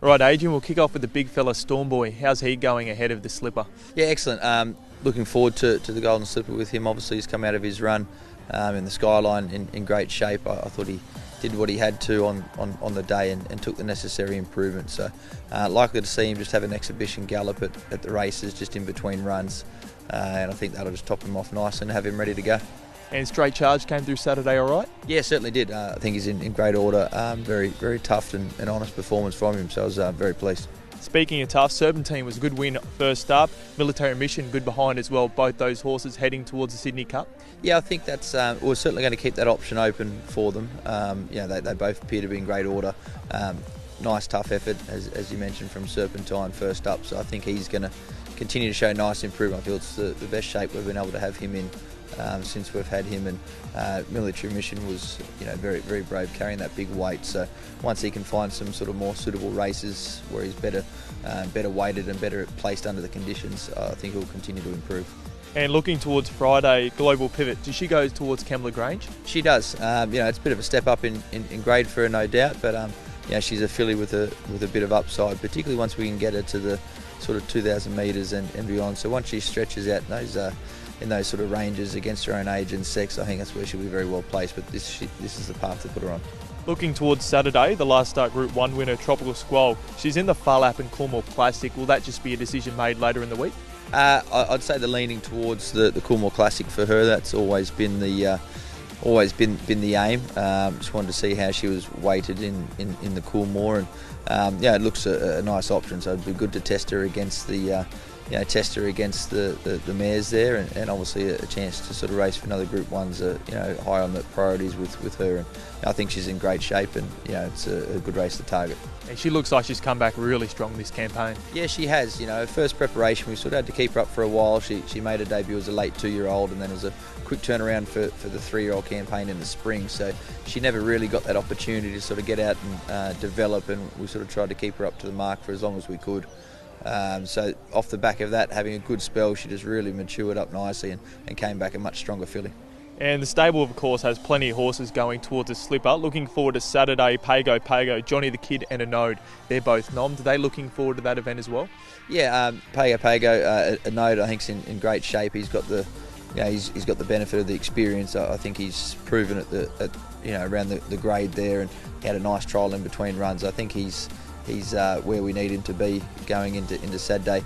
Right, Adrian, we'll kick off with the big fella Stormboy. How's he going ahead of the slipper? Yeah, excellent. Looking forward to the Golden Slipper with him. Obviously, he's come out of his run in the Skyline in great shape. I thought he did what he had to on the day and took the necessary improvements. So likely to see him just have an exhibition gallop at the races just in between runs. And I think that'll just top him off nice and have him ready to go. And Straight Charge came through Saturday all right? Yeah, certainly did. I think he's in great order. Very tough and honest performance from him, so I was very pleased. Speaking of tough, Serpentine was a good win first up. Military Mission good behind as well. Both those horses heading towards the Sydney Cup. Yeah, I think that's we're certainly going to keep that option open for them. They both appear to be in great order. Nice tough effort, as you mentioned, from Serpentine first up. So I think he's going to continue to show nice improvement. I feel it's the best shape we've been able to have him in since we've had him. And Military Mission was very brave carrying that big weight. So once he can find some sort of more suitable races where he's better weighted and better placed under the conditions, I think he'll continue to improve. And looking towards Friday, Global Pivot, does she go towards Kembla Grange? She does. It's a bit of a step up in grade for her, no doubt, but she's a filly with a bit of upside, particularly once we can get her to the sort of 2,000 metres and beyond. So once she stretches out in those sort of ranges against her own age and sex, I think that's where she'll be very well placed. But this is the path to put her on. Looking towards Saturday, the last start Group 1 winner, Tropical Squall. She's in the Farlap and Coolmore Classic. Will that just be a decision made later in the week? I'd say the leaning towards the Coolmore Classic for her. That's always been the aim. Just wanted to see how she was weighted in the Coolmore, and it looks a nice option. So it'd be good to test her against the mares there, and obviously a chance to sort of race for another Group 1's high on the priorities with her. And I think she's in great shape, and it's a good race to target. And she looks like she's come back really strong this campaign. Yeah, she has. Her first preparation, we sort of had to keep her up for a while. She made her debut as a late 2-year-old, and then as a quick turnaround for the 3-year-old campaign in the spring. So she never really got that opportunity to sort of get out and develop, and we sort of tried to keep her up to the mark for as long as we could. So off the back of that, having a good spell, she just really matured up nicely and came back a much stronger filly. And the stable, of course, has plenty of horses going towards a slipper. Looking forward to Saturday, Pago, Johnny the Kid and a Node. They're both nommed. Are they looking forward to that event as well? Yeah, Pago, a Node I think is in great shape. He's got the he's got the benefit of the experience. I think he's proven at around the grade there, and he had a nice trial in between runs. I think he's where we need him to be going into Saturday.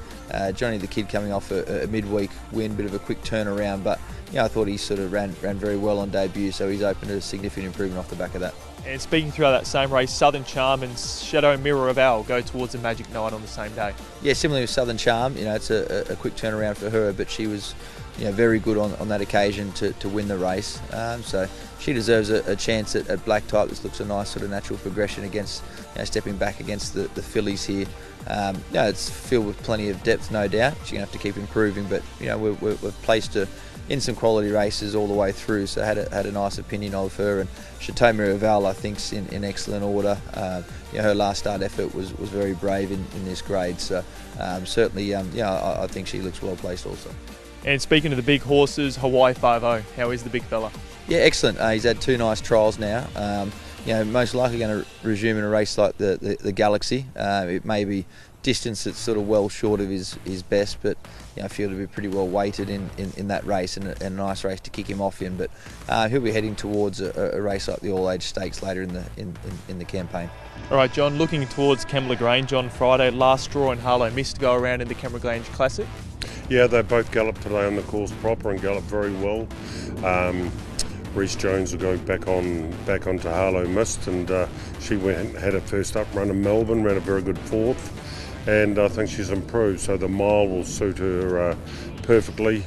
Johnny the Kid coming off a midweek win, bit of a quick turnaround, but I thought he sort of ran very well on debut, so he's open to a significant improvement off the back of that. And speaking throughout that same race, Southern Charm and Shadow Mirror of Owl go towards a Magic Night on the same day. Yeah, similarly with Southern Charm, it's a quick turnaround for her, but she was very good on that occasion to win the race. So she deserves a chance at black type. This looks a nice sort of natural progression against stepping back against the fillies here. It's filled with plenty of depth, no doubt. She's going to have to keep improving, but we've placed her in some quality races all the way through, so had a nice opinion of her. And Chateau Val, I think, is in excellent order. Her last start effort was very brave in this grade, so certainly I think she looks well placed also. And speaking of the big horses, Hawaii 5-0, how is the big fella? Yeah, excellent. He's had 2 nice trials now. Most likely going to resume in a race like the Galaxy. It may be distance that's sort of well short of his best, but I feel to be pretty well weighted in that race, and a nice race to kick him off in. But he'll be heading towards a race like the All Age Stakes later in the campaign. All right, John, looking towards Kembla Grange on Friday, Last Straw and Harlow Mist to go around in the Kembla Grange Classic. Yeah, they both galloped today on the course proper and galloped very well. Reece Jones will go back onto Harlow Mist, and she had her first up run in Melbourne, ran a very good 4th, and I think she's improved, so the mile will suit her perfectly.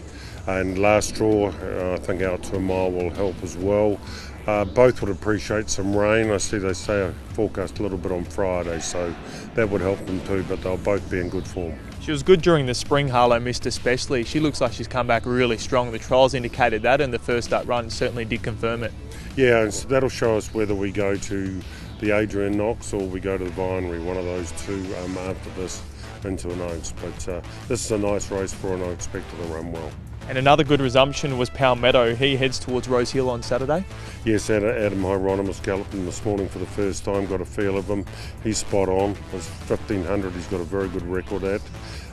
And Last Straw, I think out to a mile will help as well. Both would appreciate some rain. I see they say forecast a little bit on Friday, so that would help them too, but they'll both be in good form. She was good during the spring, Harlow Mist especially. She looks like she's come back really strong. The trials indicated that, and the first up run certainly did confirm it. Yeah, and so that'll show us whether we go to the Adrian Knox or we go to the Vinery, one of those two after this into an Oaks. But this is a nice race for her, and I expect her to run well. And another good resumption was Palmetto. He heads towards Rose Hill on Saturday. Yes, Adam Hieronymus galloped him this morning for the first time, got a feel of him. He's spot on. It's 1500 he's got a very good record at.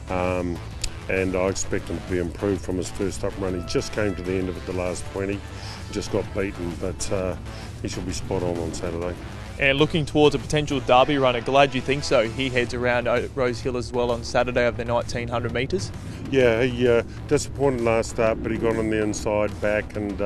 And I expect him to be improved from his first up run. He just came to the end of it the last 20, just got beaten, but he should be spot on Saturday. And looking towards a potential Derby runner, glad you think so. He heads around Rose Hill as well on Saturday of the 1900 metres. Yeah, he disappointed last start, but he got on the inside back and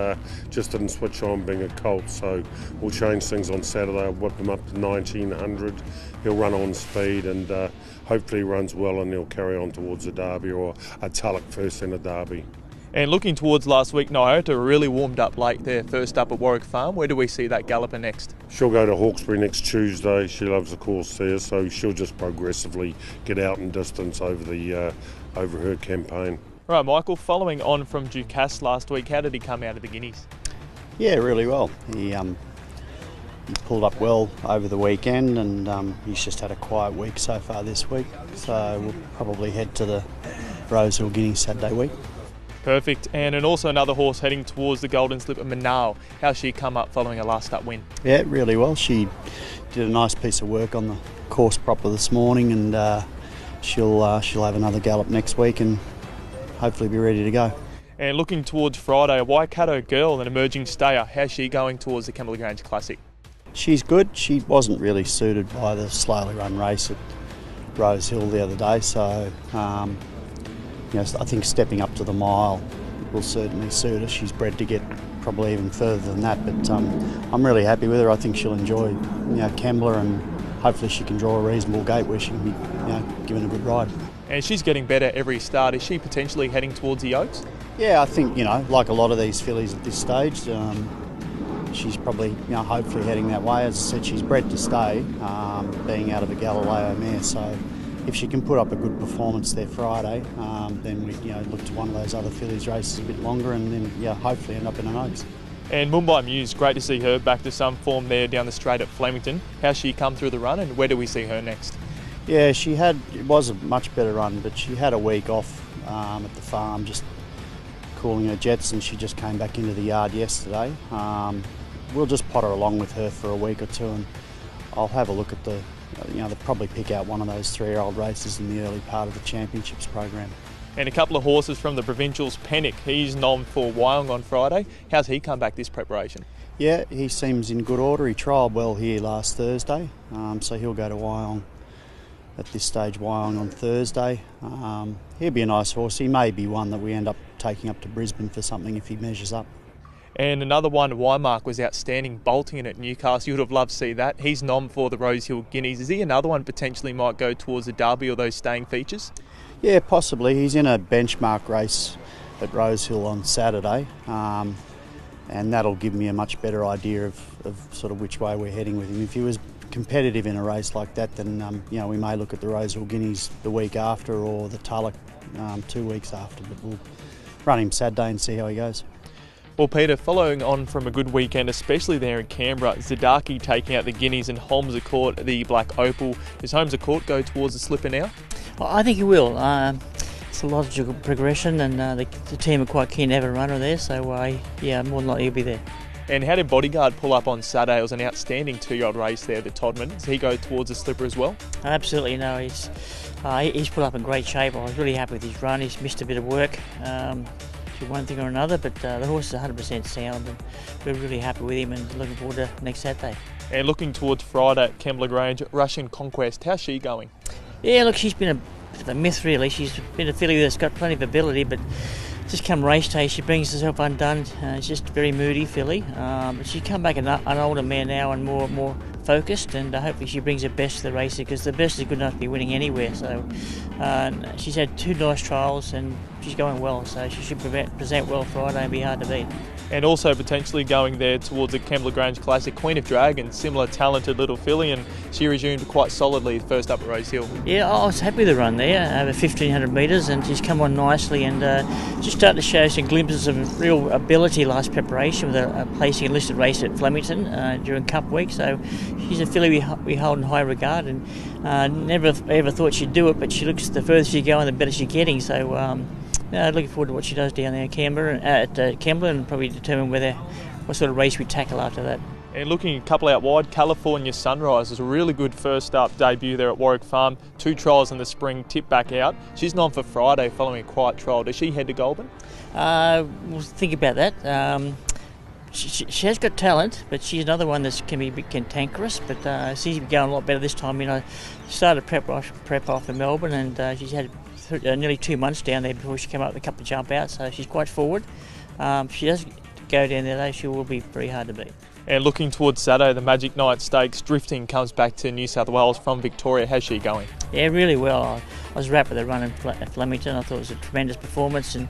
just didn't switch on being a colt. So we'll change things on Saturday. I'll whip him up to 1900. He'll run on speed and hopefully he runs well and he'll carry on towards a Derby or a Tulloch first in a Derby. And looking towards last week, Nyota really warmed up late there, first up at Warwick Farm. Where do we see that galloper next? She'll go to Hawkesbury next Tuesday. She loves the course there, so she'll just progressively get out in distance over her campaign. Right, Michael, following on from Ducasse last week, how did he come out of the Guineas? Yeah, really well. He pulled up well over the weekend and he's just had a quiet week so far this week. So we'll probably head to the Rose Hill Guineas Saturday week. Perfect. And also another horse heading towards the Golden Slipper, Manal. How's she come up following a last up win? Yeah, really well. She did a nice piece of work on the course proper this morning and she'll have another gallop next week and hopefully be ready to go. And looking towards Friday, a Waikato girl, an emerging stayer. How's she going towards the Canterbury Grange Classic? She's good. She wasn't really suited by the slowly run race at Rose Hill the other day, so I think stepping up to the mile will certainly suit her. She's bred to get probably even further than that, but I'm really happy with her. I think she'll enjoy Kembla and hopefully she can draw a reasonable gate where she can be given a good ride. And she's getting better every start. Is she potentially heading towards the Oaks? Yeah, I think, like a lot of these fillies at this stage, she's probably, hopefully heading that way. As I said, she's bred to stay, being out of a Galileo mare, so if she can put up a good performance there Friday, then we look to one of those other fillies races a bit longer and then hopefully end up in an Oaks. And Mumbai Muse, great to see her back to some form there down the straight at Flemington. How's she come through the run and where do we see her next? Yeah, it was a much better run, but she had a week off at the farm just cooling her jets and she just came back into the yard yesterday. We'll just potter along with her for a week or two and I'll have a look at they'll probably pick out one of those 3-year-old races in the early part of the championships program. And a couple of horses from the Provincials, Pennick, he's nom for Wyong on Friday. How's he come back this preparation? Yeah, he seems in good order. He trialled well here last Thursday, so he'll go to Wyong at this stage, Wyong on Thursday. He'll be a nice horse. He may be one that we end up taking up to Brisbane for something if he measures up. And another one, Wymark, was outstanding, bolting in at Newcastle. You would have loved to see that. He's nom for the Rose Hill Guineas. Is he another one potentially might go towards the Derby or those staying features? Yeah, possibly. He's in a benchmark race at Rose Hill on Saturday, and that'll give me a much better idea of sort of which way we're heading with him. If he was competitive in a race like that, then we may look at the Rose Hill Guineas the week after or the Tulloch 2 weeks after, but we'll run him Saturday and see how he goes. Well, Peter, following on from a good weekend, especially there in Canberra, Zadaki taking out the Guineas and Holmes a Court, the Black Opal. Does Holmes a Court go towards the slipper now? Well, I think he will. It's a logical progression and the team are quite keen to have a runner there, so more than likely he'll be there. And how did Bodyguard pull up on Saturday? It was an outstanding 2-year-old race there, the Todman. Does he go towards the slipper as well? Absolutely, no. He's put up in great shape. I was really happy with his run. He's missed a bit of work. One thing or another, but the horse is 100% sound and we're really happy with him and looking forward to next Saturday. And looking towards Friday at Kembla Grange, Russian Conquest, how's she going? Yeah, look, she's been a bit of a myth really. She's been a filly that's got plenty of ability, but just come race day she brings herself undone. She's just a very moody filly, but she's come back an older mare now and more focused, and hopefully she brings her best to the race because the best is good enough to be winning anywhere. So she's had 2 nice trials and she's going well, so she should present well Friday and be hard to beat. And also potentially going there towards the Kembla Grange Classic, Queen of Dragons, similar talented little filly, and she resumed quite solidly first up at Rose Hill. Yeah, I was happy with the run there, over 1,500 metres, and she's come on nicely and just started to show some glimpses of real ability last preparation with a placing a listed race at Flemington during Cup week. So she's a filly we hold in high regard, and never ever thought she'd do it, but she looks the further she's going, the better she's getting. So Looking forward to what she does down there at Canberra, and probably determine what sort of race we tackle after that. And looking a couple out wide, California Sunrise is a really good first up debut there at Warwick Farm. 2 trials in the spring, tipped back out. She's on for Friday following a quiet trial. Does she head to Goulburn? We'll think about that. She has got talent, but she's another one that can be a bit cantankerous, but seems to be going a lot better this time. She started prep off in Melbourne, and she's had nearly 2 months down there before she came up with a couple of jump outs, so she's quite forward. If she does go down there though, she will be very hard to beat. And looking towards Saturday, the Magic Night Stakes, Drifting comes back to New South Wales from Victoria. How's she going? Yeah, really well. I was wrapped with the run at Flemington. I thought it was a tremendous performance and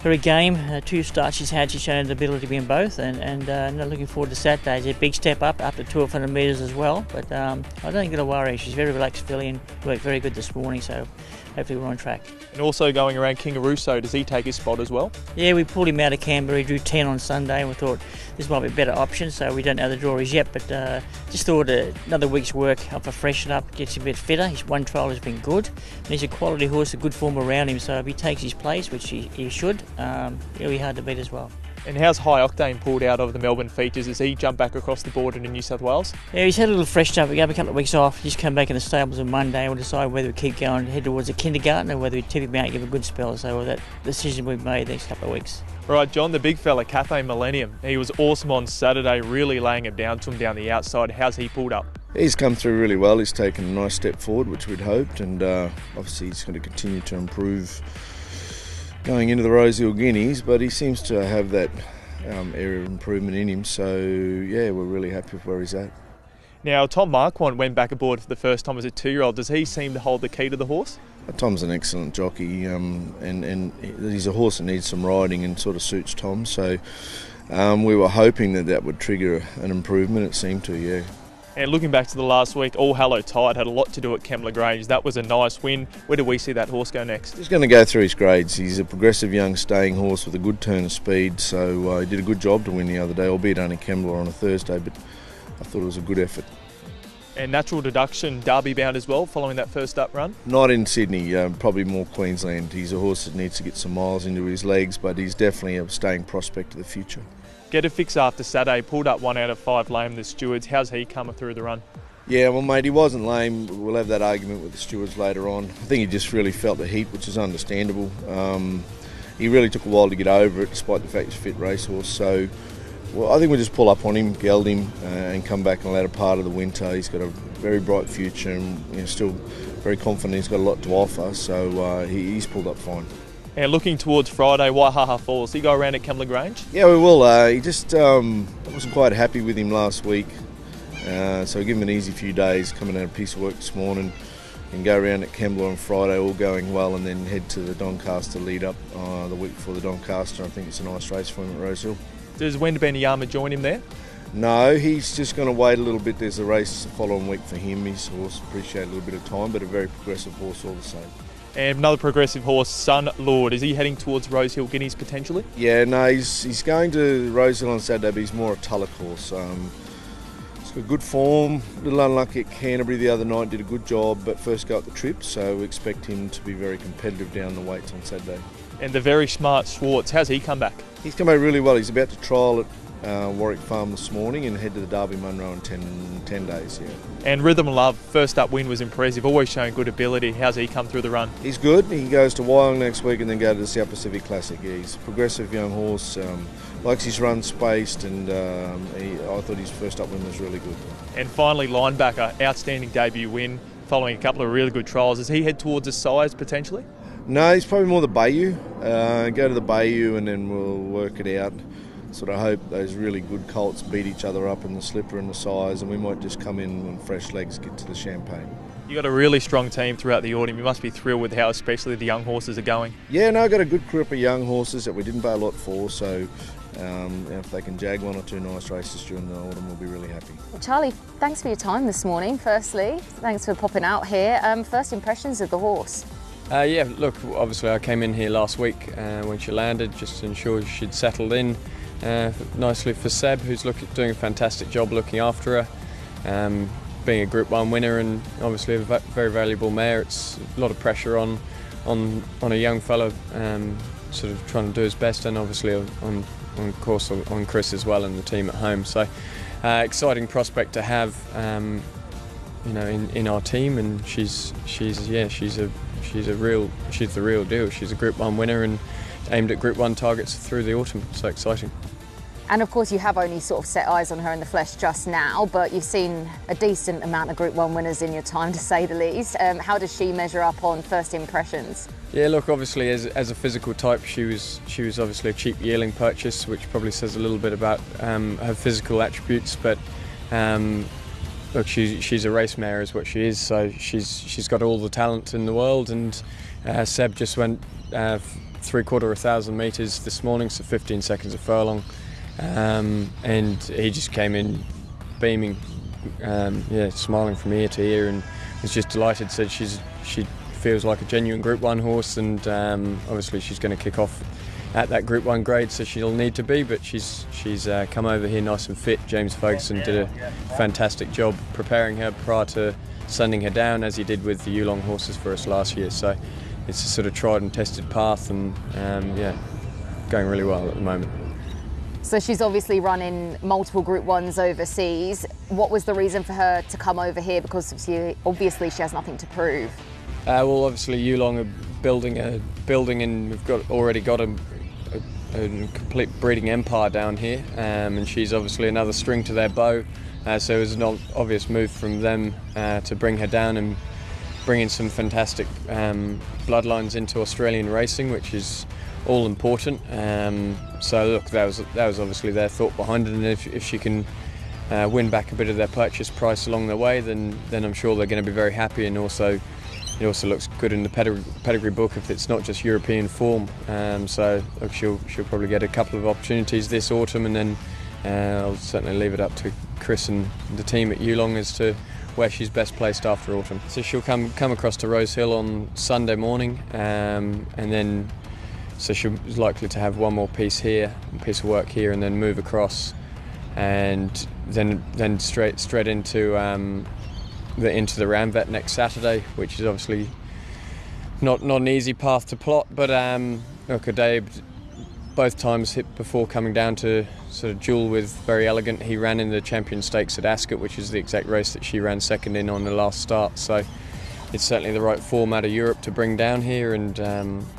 very game. 2 starts she's had, she's shown the ability to be in both, and looking forward to Saturday. It's a big step up to 1200 metres as well, but I don't think it'll worry. She's very relaxed filly and worked very good this morning, so hopefully we're on track. And also going around Kingaroossow, does he take his spot as well? Yeah, we pulled him out of Canterbury, he drew 10 on Sunday, and we thought this might be a better option, so we don't know the drawers yet, but just thought another week's work up for freshen up, gets him a bit fitter. His 1 trial has been good, and he's a quality horse, a good form around him, so if he takes his place, which he should, he'll be hard to beat as well. And how's High Octane pulled out of the Melbourne features? Has he jumped back across the border into New South Wales? Yeah, he's had a little fresh up. We gave him a couple of weeks off. He's come back in the stables on Monday. We'll decide whether we keep going, head towards the kindergarten, or whether we tip him out and give a good spell. So that decision we've made the next couple of weeks. Right, John, the big fella, Cathay Millennium. He was awesome on Saturday, really laying him down to him down the outside. How's he pulled up? He's come through really well. He's taken a nice step forward, which we'd hoped, and obviously he's going to continue to improve going into the Rosehill Guineas, but he seems to have that area of improvement in him, so yeah, we're really happy with where he's at. Now, Tom Marquand went back aboard for the first time as a 2-year-old. Does he seem to hold the key to the horse? Tom's an excellent jockey, and he's a horse that needs some riding and sort of suits Tom, so we were hoping that would trigger an improvement. It seemed to, yeah. And looking back to the last week, All Hallow Tide had a lot to do at Kembla Grange. That was a nice win. Where do we see that horse go next? He's going to go through his grades. He's a progressive young staying horse with a good turn of speed, so he did a good job to win the other day, albeit only Kembla on a Thursday, but I thought it was a good effort. And Natural Deduction, Derby bound as well, following that first up run? Not in Sydney, probably more Queensland. He's a horse that needs to get some miles into his legs, but he's definitely a staying prospect of the future. Get a fix after Saturday, pulled up 1 out of 5 lame, the stewards. How's he coming through the run? Yeah, well, mate, he wasn't lame. We'll have that argument with the stewards later on. I think he just really felt the heat, which is understandable. He really took a while to get over it, despite the fact he's a fit racehorse. So, well, I think we'll just pull up on him, geld him, and come back in the latter part of the winter. He's got a very bright future, and still very confident he's got a lot to offer. So he's pulled up fine. And looking towards Friday, Waihaha Falls. He go around at Kembla Grange? Yeah, we will. He just wasn't quite happy with him last week. So we give him an easy few days, coming out of a piece of work this morning, and go around at Kembla on Friday, all going well, and then head to the Doncaster lead up the week before the Doncaster. I think it's a nice race for him at Rosehill. Does Wendouree join him there? No, he's just going to wait a little bit. There's a race the following week for him. He's a horse, appreciate a little bit of time, but a very progressive horse all the same. And another progressive horse, Sun Lord. Is he heading towards Rosehill Guineas potentially? Yeah, no, he's going to Rosehill on Saturday, but he's more a Tulloch horse. He's got good form, a little unlucky at Canterbury the other night, did a good job, but first go up the trip, so we expect him to be very competitive down the weights on Saturday. And the very smart Schwartz, how's he come back? He's come back really well. He's about to trial at Warwick Farm this morning and head to the Derby Munro in 10 days. Yeah. And Rhythm Love, first up win was impressive, always showing good ability. How's he come through the run? He's good. He goes to Wyong next week and then go to the South Pacific Classic. Yeah, he's a progressive young horse, likes his run spaced, and I thought his first up win was really good. And finally, Linebacker, outstanding debut win following a couple of really good trials. Does he head towards a size potentially? No, he's probably more the Bayou. Go to the Bayou and then we'll work it out. Sort of hope those really good colts beat each other up in the slipper and the size, and we might just come in when fresh legs get to the Champagne. You got a really strong team throughout the autumn. You must be thrilled with how especially the young horses are going. Yeah, no, I've got a good group of young horses that we didn't pay a lot for, so if they can jag 1 or 2 nice races during the autumn, we'll be really happy. Well, Charlie, thanks for your time this morning, firstly. Thanks for popping out here. First impressions of the horse? Yeah, look, obviously I came in here last week when she landed, just to ensure she'd settled in nicely for Seb, who's doing a fantastic job looking after her. Being a Group 1 winner and obviously a very valuable mare, it's a lot of pressure on on a young fella, sort of trying to do his best, and obviously on course on Chris as well and the team at home. So exciting prospect to have, in our team, and she's the real deal. She's a Group 1 winner and aimed at Group 1 targets through the autumn. So exciting. And of course you have only sort of set eyes on her in the flesh just now, but you've seen a decent amount of Group 1 winners in your time, to say the least. How does she measure up on first impressions? Yeah, look, obviously as a physical type, she was obviously a cheap yearling purchase, which probably says a little bit about her physical attributes. But look, she's a race mare, is what she is. So she's got all the talent in the world. And Seb just went 3,400 metres this morning, so 15 seconds a furlong. And he just came in beaming, smiling from ear to ear, and was just delighted. Said she feels like a genuine Group 1 horse, and obviously she's going to kick off at that Group 1 grade, so she'll need to be, but she's come over here nice and fit. James Ferguson did a fantastic job preparing her prior to sending her down, as he did with the Yulong horses for us last year. So it's a sort of tried and tested path, and going really well at the moment. So she's obviously running multiple Group 1s overseas. What was the reason for her to come over here? Because obviously she has nothing to prove. Well, obviously Yulong are building, and we've already got a complete breeding empire down here, and she's obviously another string to their bow. So it was an obvious move from them to bring her down and bring in some fantastic bloodlines into Australian racing, which is all important. So look, that was obviously their thought behind it, and if she can win back a bit of their purchase price along the way, then I'm sure they're going to be very happy. And also, it also looks good in the pedigree book if it's not just European form. So look, she'll probably get a couple of opportunities this autumn, and then I'll certainly leave it up to Chris and the team at Yulong as to where she's best placed after autumn. So she'll come across to Rose Hill on Sunday morning, and then so she's likely to have one more piece here, a piece of work here, and then move across, and then straight into the Randwick next Saturday, which is obviously not an easy path to plot. But look, Adaib both times hit before coming down to sort of duel with Very Elegant. He ran in the Champion Stakes at Ascot, which is the exact race that she ran second in on the last start. So it's certainly the right form out of Europe to bring down here. And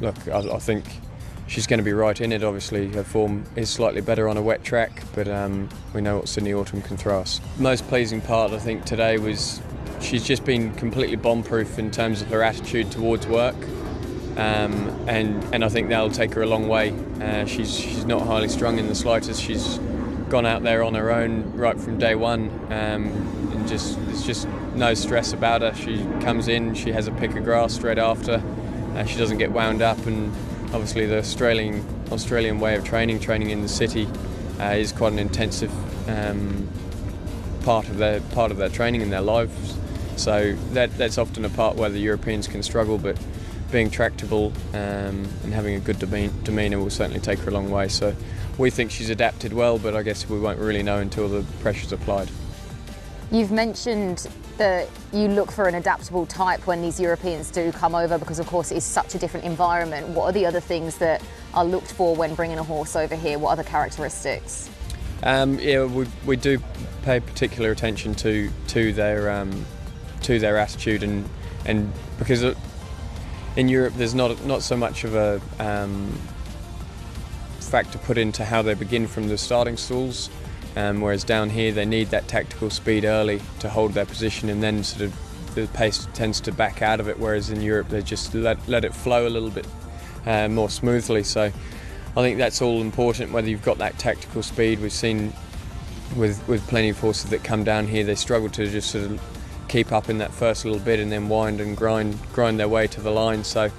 look, I think she's going to be right in it. Obviously her form is slightly better on a wet track, but we know what Sydney Autumn can throw us. Most pleasing part, I think, today was she's just been completely bomb-proof in terms of her attitude towards work, and I think that'll take her a long way. She's not highly strung in the slightest. She's gone out there on her own right from day one, and there's just no stress about her. She comes in, she has a pick of grass straight after, she doesn't get wound up, and obviously the Australian way of training in the city is quite an intensive part of their training in their lives. So that's often a part where the Europeans can struggle, but being tractable and having a good demeanour will certainly take her a long way. So we think she's adapted well, but I guess we won't really know until the pressure's applied. You've mentioned that you look for an adaptable type when these Europeans do come over, because of course it's such a different environment. What are the other things that are looked for when bringing a horse over here? What other characteristics? We do pay particular attention to their attitude, and because in Europe there's not so much of a factor put into how they begin from the starting stalls. Whereas down here they need that tactical speed early to hold their position, and then sort of the pace tends to back out of it, whereas in Europe they just let it flow a little bit more smoothly. So I think that's all important, whether you've got that tactical speed. We've seen with plenty of horses that come down here, they struggle to just sort of keep up in that first little bit and then wind and grind their way to the line. So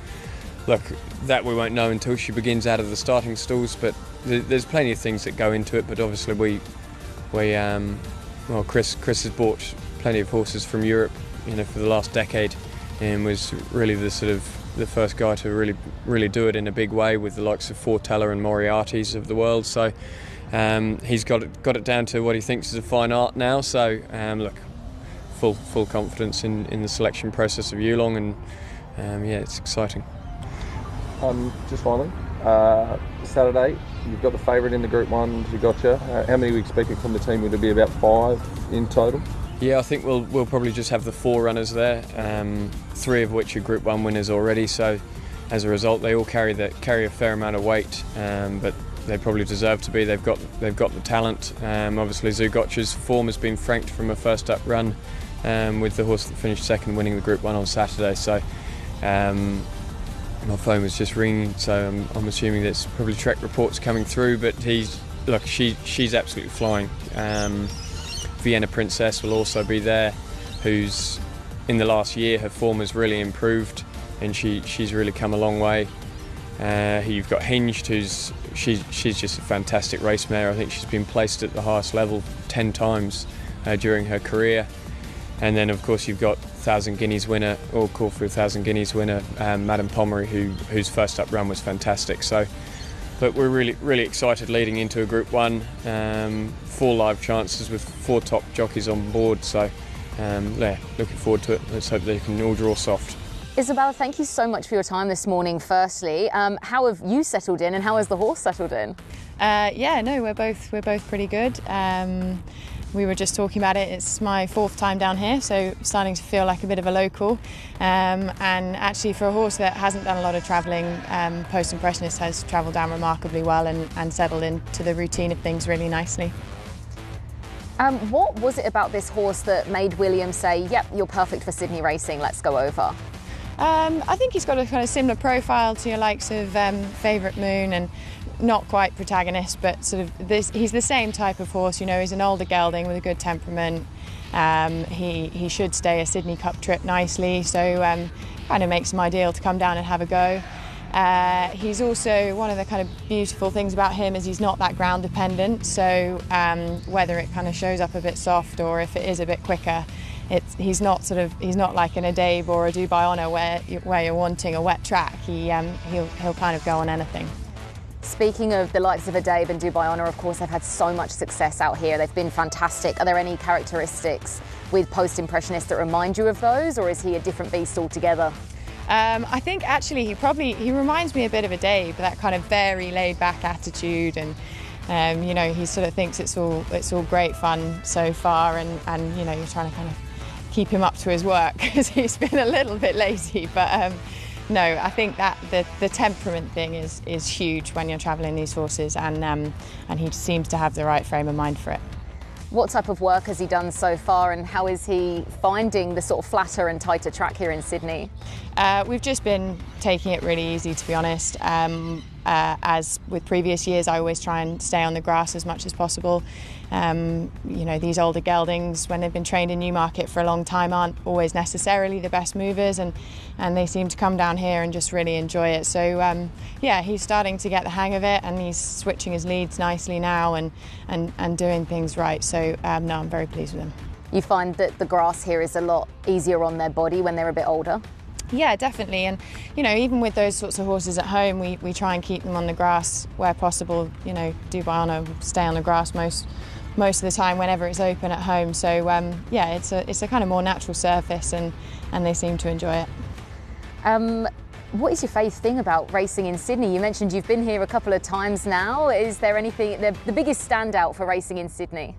look, that we won't know until she begins out of the starting stalls, but there's plenty of things that go into it. But obviously Chris has bought plenty of horses from Europe, for the last decade, and was really the first guy to really do it in a big way with the likes of Forteller and Moriarty's of the world. So he's got it down to what he thinks is a fine art now. So look, full confidence in the selection process of Yulong, and it's exciting. Just finally, Saturday, you've got the favourite in the Group 1, Zugotcha. How many are we expecting from the team? Would it be about 5 in total? Yeah, I think we'll probably just have the 4 runners there, 3 of which are Group 1 winners already. So as a result, they all carry a fair amount of weight, but they probably deserve to be. They've got the talent. Obviously, Zugotcha's form has been franked from a first up run with the horse that finished second winning the Group 1 on Saturday. So my phone was just ringing, so I'm assuming there's probably track reports coming through. But she's absolutely flying. Vienna Princess will also be there, who's in the last year her form has really improved, and she's really come a long way. You've got Hinged, she's just a fantastic race mare. I think she's been placed at the highest level 10 times during her career. And then of course you've got 1,000 Guineas winner, or Caulfield 1,000 Guineas winner, Madame Pomeroy, whose first up run was fantastic. So, but we're really excited leading into a Group 1. 4 live chances with 4 top jockeys on board. So, yeah, looking forward to it. Let's hope they can all draw soft. Isabella, thank you so much for your time this morning. Firstly, how have you settled in, and how has the horse settled in? Yeah, no, we're both pretty good. We were just talking about it. It's my 4th time down here, so starting to feel like a bit of a local. And actually, for a horse that hasn't done a lot of travelling, Post Impressionist has travelled down remarkably well and settled into the routine of things really nicely. What was it about this horse that made William say, "Yep, you're perfect for Sydney racing, let's go over"? I think he's got a kind of similar profile to your likes of Favourite Moon, and not quite Protagonist, but sort of he's the same type of horse. You know, he's an older gelding with a good temperament. He should stay a Sydney Cup trip nicely, so kind of makes him ideal to come down and have a go. He's also, one of the kind of beautiful things about him is he's not that ground dependent, so whether it kind of shows up a bit soft or if it is a bit quicker, he's not like an Adabe or a Dubai Honour where you're wanting a wet track. He'll kind of go on anything. Speaking of the likes of Adabe and Dubai Honour, of course, they've had so much success out here. They've been fantastic. Are there any characteristics with Post Impressionist that remind you of those, or is he a different beast altogether? I think actually he reminds me a bit of Adabe, that kind of very laid-back attitude, and you know, he sort of thinks it's all great fun so far, and you know, you're trying to kind of keep him up to his work because he's been a little bit lazy, but no, I think that the temperament thing is huge when you're travelling these horses, and he seems to have the right frame of mind for it. What type of work has he done so far, and how is he finding the sort of flatter and tighter track here in Sydney? We've just been taking it really easy, to be honest. As with previous years, I always try and stay on the grass as much as possible. You know, these older geldings, when they've been trained in Newmarket for a long time, aren't always necessarily the best movers, and they seem to come down here and just really enjoy it. So yeah, he's starting to get the hang of it, and he's switching his leads nicely now and doing things right. So no, I'm very pleased with him. You find that the grass here is a lot easier on their body when they're a bit older? Yeah, definitely. And you know, even with those sorts of horses at home, we try and keep them on the grass where possible. You know, Dubai Honour will stay on the grass most of the time whenever it's open at home. So yeah, it's a kind of more natural surface, and they seem to enjoy it. What is your favourite thing about racing in Sydney? You mentioned you've been here a couple of times now. Is there anything, the biggest standout for racing in Sydney?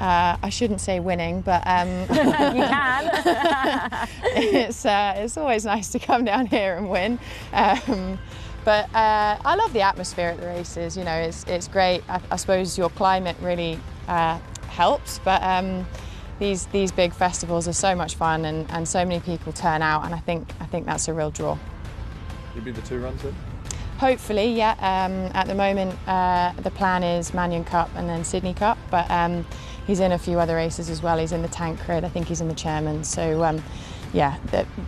I shouldn't say winning, but you can. It's always nice to come down here and win. But I love the atmosphere at the races. You know, it's great. I suppose your climate really helps, but these big festivals are so much fun, and so many people turn out, and I think that's a real draw. You'll be the 2 runs then? Hopefully, yeah. At the moment, the plan is Manion Cup and then Sydney Cup, but he's in a few other races as well. He's in the Tancred, I think he's in the Chairman. So yeah,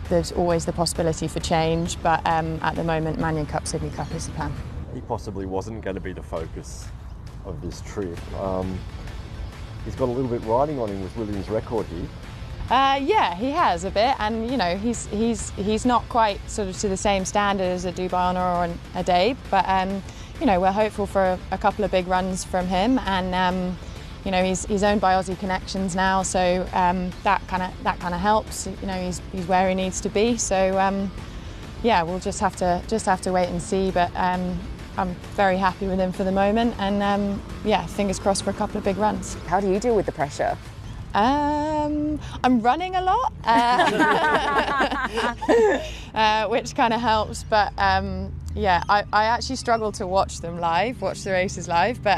there's always the possibility for change, but at the moment, Manion Cup, Sydney Cup is the plan. He possibly wasn't going to be the focus of this trip. He's got a little bit riding on him with Williams' record here. Yeah, he has a bit, and you know, he's not quite sort of to the same standard as a Dubai Honour or a Adabe, but you know, we're hopeful for a couple of big runs from him, and you know, he's owned by Aussie Connections now, so that kind of helps. You know, he's where he needs to be. So yeah, we'll just have to wait and see. But I'm very happy with him for the moment, and yeah, fingers crossed for a couple of big runs. How do you deal with the pressure? I'm running a lot, which kind of helps. But yeah, I actually struggle to watch the races live. But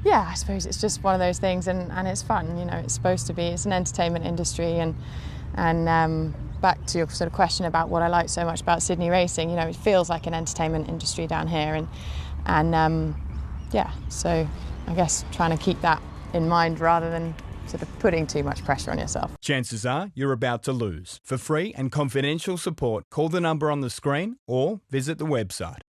yeah, I suppose it's just one of those things, and it's fun. You know, it's supposed to be. It's an entertainment industry, and back to your sort of question about what I like so much about Sydney racing. You know, it feels like an entertainment industry down here, and yeah. So I guess trying to keep that in mind rather than sort of putting too much pressure on yourself. Chances are you're about to lose. For free and confidential support, call the number on the screen or visit the website.